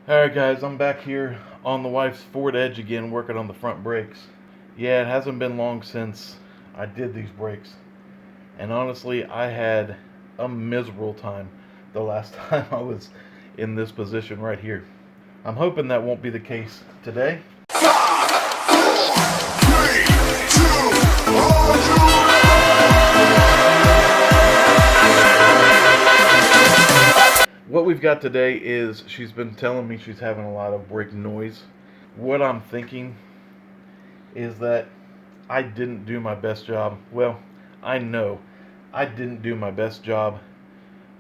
Alright guys, I'm back here on the wife's Ford Edge again working on the front brakes. Yeah, it hasn't been long since I did these brakes. And honestly, I had a miserable time the last time I was in this position right here. I'm hoping that won't be the case today. What we've got today is she's been telling me she's having a lot of brake noise. What I'm thinking is that I didn't do my best job. Well, I know I didn't do my best job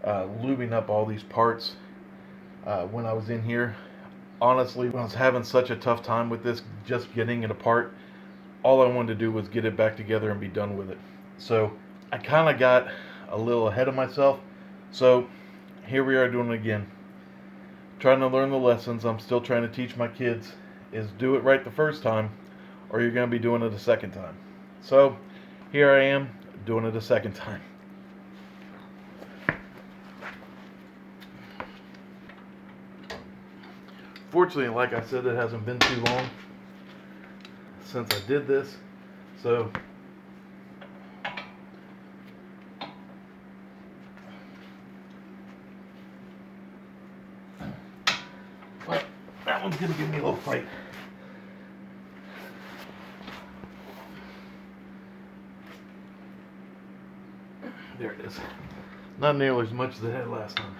lubing up all these parts when I was in here. Honestly, when I was having such a tough time with this, just getting it apart, all I wanted to do was get it back together and be done with it. So I kind of got a little ahead of myself. So here we are doing it again. Trying to learn the lessons I'm still trying to teach my kids is do it right the first time, or you're going to be doing it a second time. So here I am doing it a second time. Fortunately, like I said, it hasn't been too long since I did this, so but that one's gonna give me a little fight. There it is. Not nearly as much as it had last time.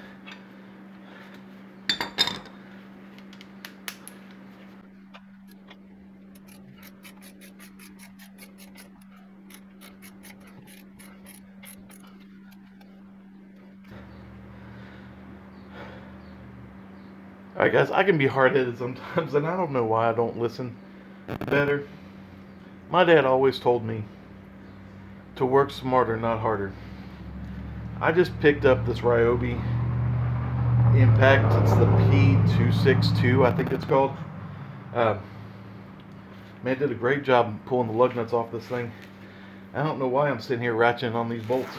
Alright guys, I can be hard-headed sometimes, and I don't know why I don't listen better. My dad always told me to work smarter, not harder. I just picked up this Ryobi Impact. It's the P262, I think it's called. Man, did a great job pulling the lug nuts off this thing. I don't know why I'm sitting here ratcheting on these bolts.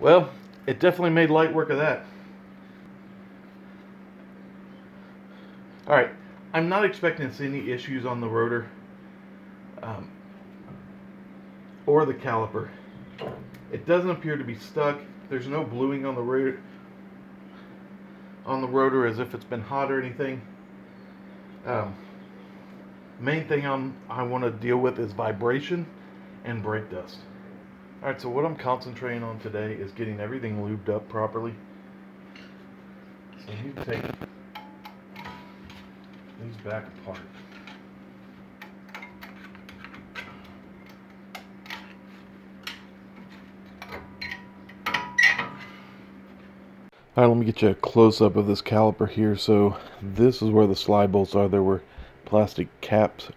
Well, it definitely made light work of that. Alright, I'm not expecting to see any issues on the rotor or the caliper. It doesn't appear to be stuck. There's no bluing on the rotor as if it's been hot or anything. Main thing I want to deal with is vibration and brake dust. Alright, so what I'm concentrating on today is getting everything lubed up properly. So you take these back apart. Alright, let me get you a close-up of this caliper here. So this is where the slide bolts are. There were plastic caps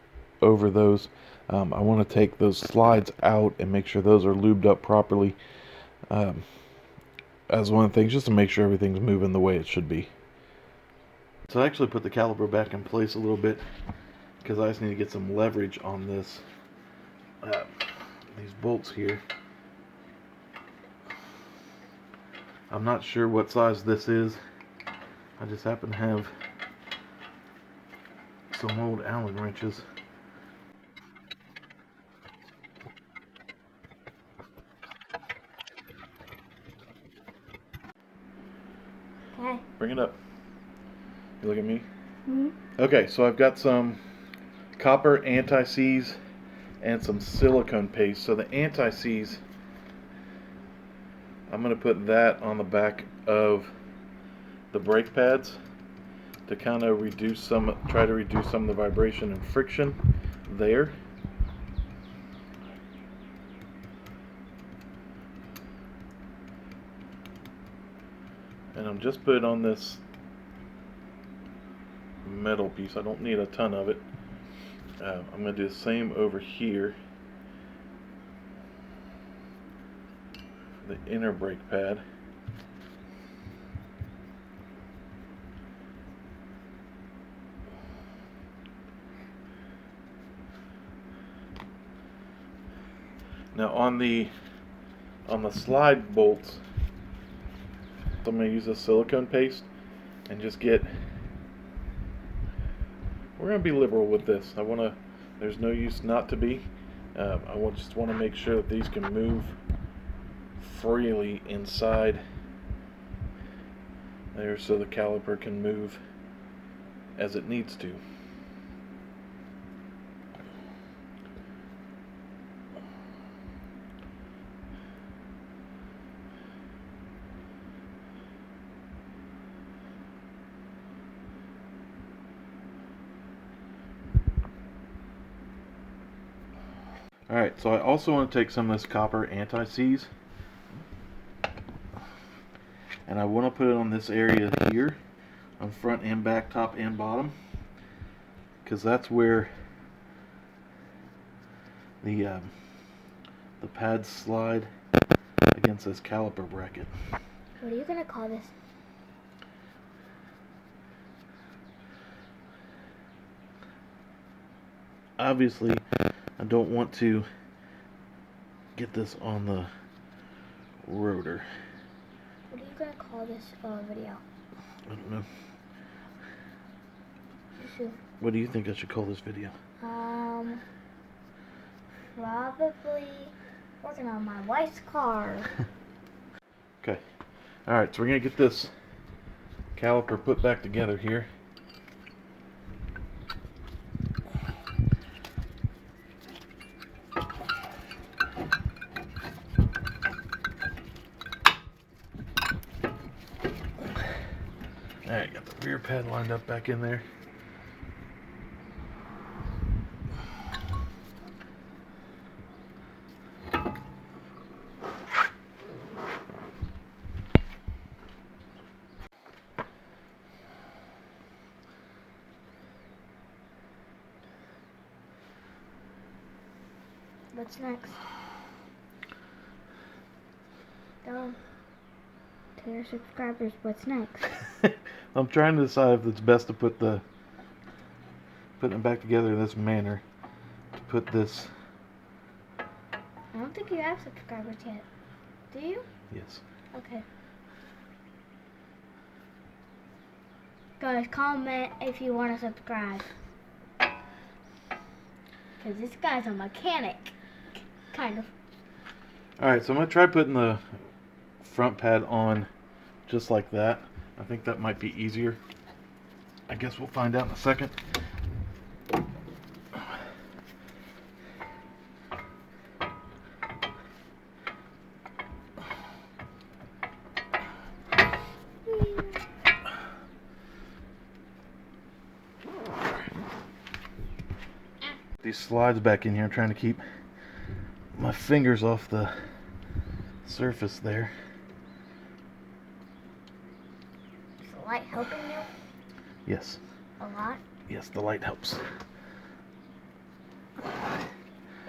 over those. I want to take those slides out and make sure those are lubed up properly as one of the things, just to make sure everything's moving the way it should be. So I actually put the caliper back in place a little bit because I just need to get some leverage on this these bolts here. I'm not sure what size this is. I just happen to have some old Allen wrenches. Okay. Bring it up. You look at me? Mm-hmm. Okay, so I've got some copper anti-seize and some silicone paste. So the anti-seize, I'm going to put that on the back of the brake pads to kind of try to reduce some of the vibration and friction there. And I'm just putting on this metal piece. I don't need a ton of it. I'm going to do the same over here. The inner brake pad. Now on the slide bolts, I'm going to use a silicone paste and just we're going to be liberal with this. There's no use not to be. Just want to make sure that these can move freely inside there so the caliper can move as it needs to. Alright, so I also want to take some of this copper anti-seize and I want to put it on this area here, on front and back, top and bottom, because that's where the pads slide against this caliper bracket. What are you gonna call this? Obviously, I don't want to get this on the rotor. What are you gonna call this video? I don't know. Sure. What do you think I should call this video? Probably working on my wife's car. Okay. Alright, so we're going to get this caliper put back together here. Alright, got the rear pad lined up back in there. What's next? Go to your subscribers. What's next? I'm trying to decide if it's best to putting it back together in this manner. To put this. I don't think you have subscribers yet. Do you? Yes. Okay. Guys, comment if you want to subscribe. Because this guy's a mechanic. Kind of. Alright, so I'm going to try putting the front pad on just like that. I think that might be easier. I guess we'll find out in a second. These slides back in here. I'm trying to keep my fingers off the surface there. Is the light helping you? Yes. A lot? Yes, the light helps.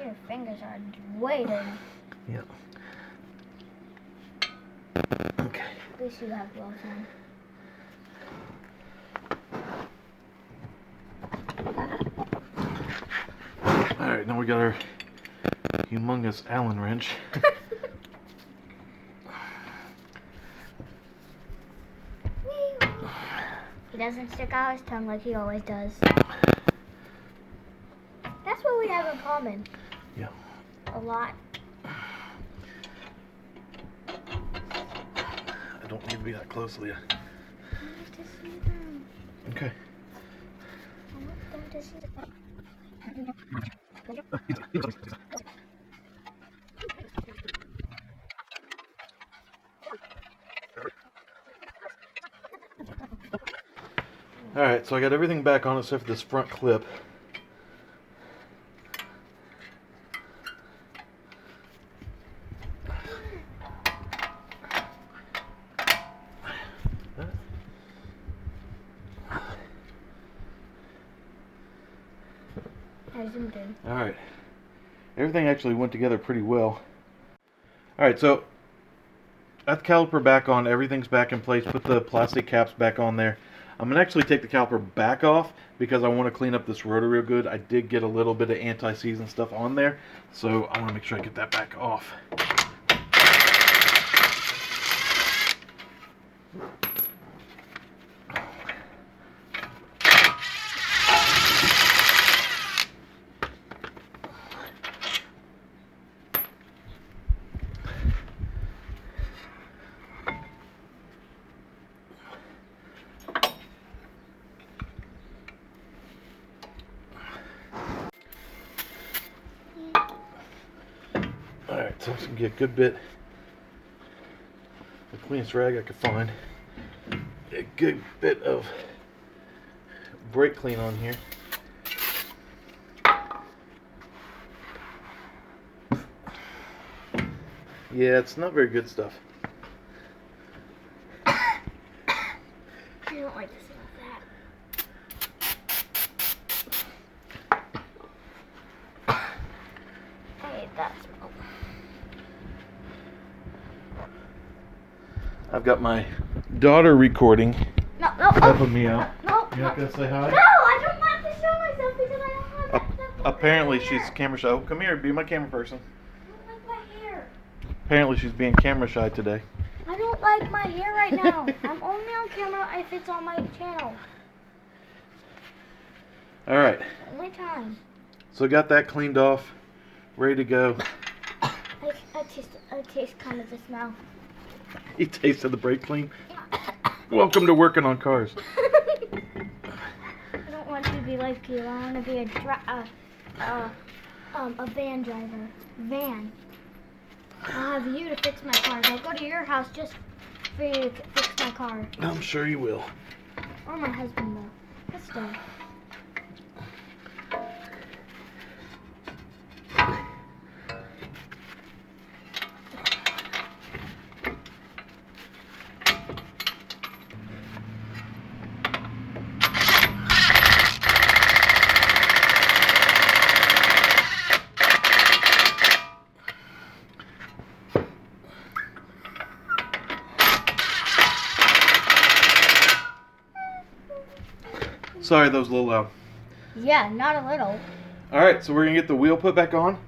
Your fingers are way dirty. Yep. Okay. At least you have gloves on. Alright, now we got our humongous Allen wrench. He doesn't stick out his tongue like he always does. That's what we have in common. Yeah. A lot. I don't need to be that close, Leah. I want to see them. Okay. I want them to see them. Alright, so I got everything back on except for this front clip. I zoomed in. Alright. Everything actually went together pretty well. Alright, so got the caliper back on. Everything's back in place. Put the plastic caps back on there. I'm going to actually take the caliper back off because I want to clean up this rotor real good. I did get a little bit of anti-seize and stuff on there, so I want to make sure I get that back off. Alright, so I'm just going to get a good bit, the cleanest rag I could find, a good bit of brake clean on here. Yeah, it's not very good stuff. I don't like the smell of that. I hate that smell. I've got my daughter recording, No. helping me out. No. You're not going to say hi? No, I don't want to show myself because I don't have that stuff. Apparently she's camera shy. Oh, come here, be my camera person. I don't like my hair. Apparently she's being camera shy today. I don't like my hair right now. I'm only on camera if it's on my channel. Alright, Only time. so got that cleaned off, ready to go. I taste kind of the smell. You tasted the brake clean? Welcome to working on cars. I don't want to be like you. I want to be a van driver. Van. I'll have you to fix my cars. I'll go to your house just for you to fix my car. I'm sure you will. Or my husband will. Let's go. Sorry, that was a little loud. Yeah, not a little. Alright, so we're going to get the wheel put back on,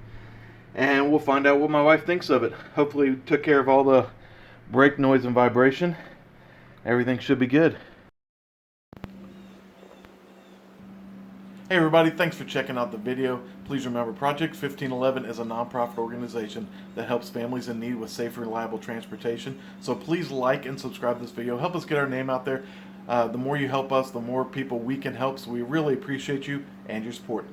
and we'll find out what my wife thinks of it. Hopefully we took care of all the brake noise and vibration. Everything should be good. Hey everybody, thanks for checking out the video. Please remember, Project 1511 is a nonprofit organization that helps families in need with safe and reliable transportation. So please like and subscribe to this video. Help us get our name out there. The more you help us, the more people we can help. So we really appreciate you and your support.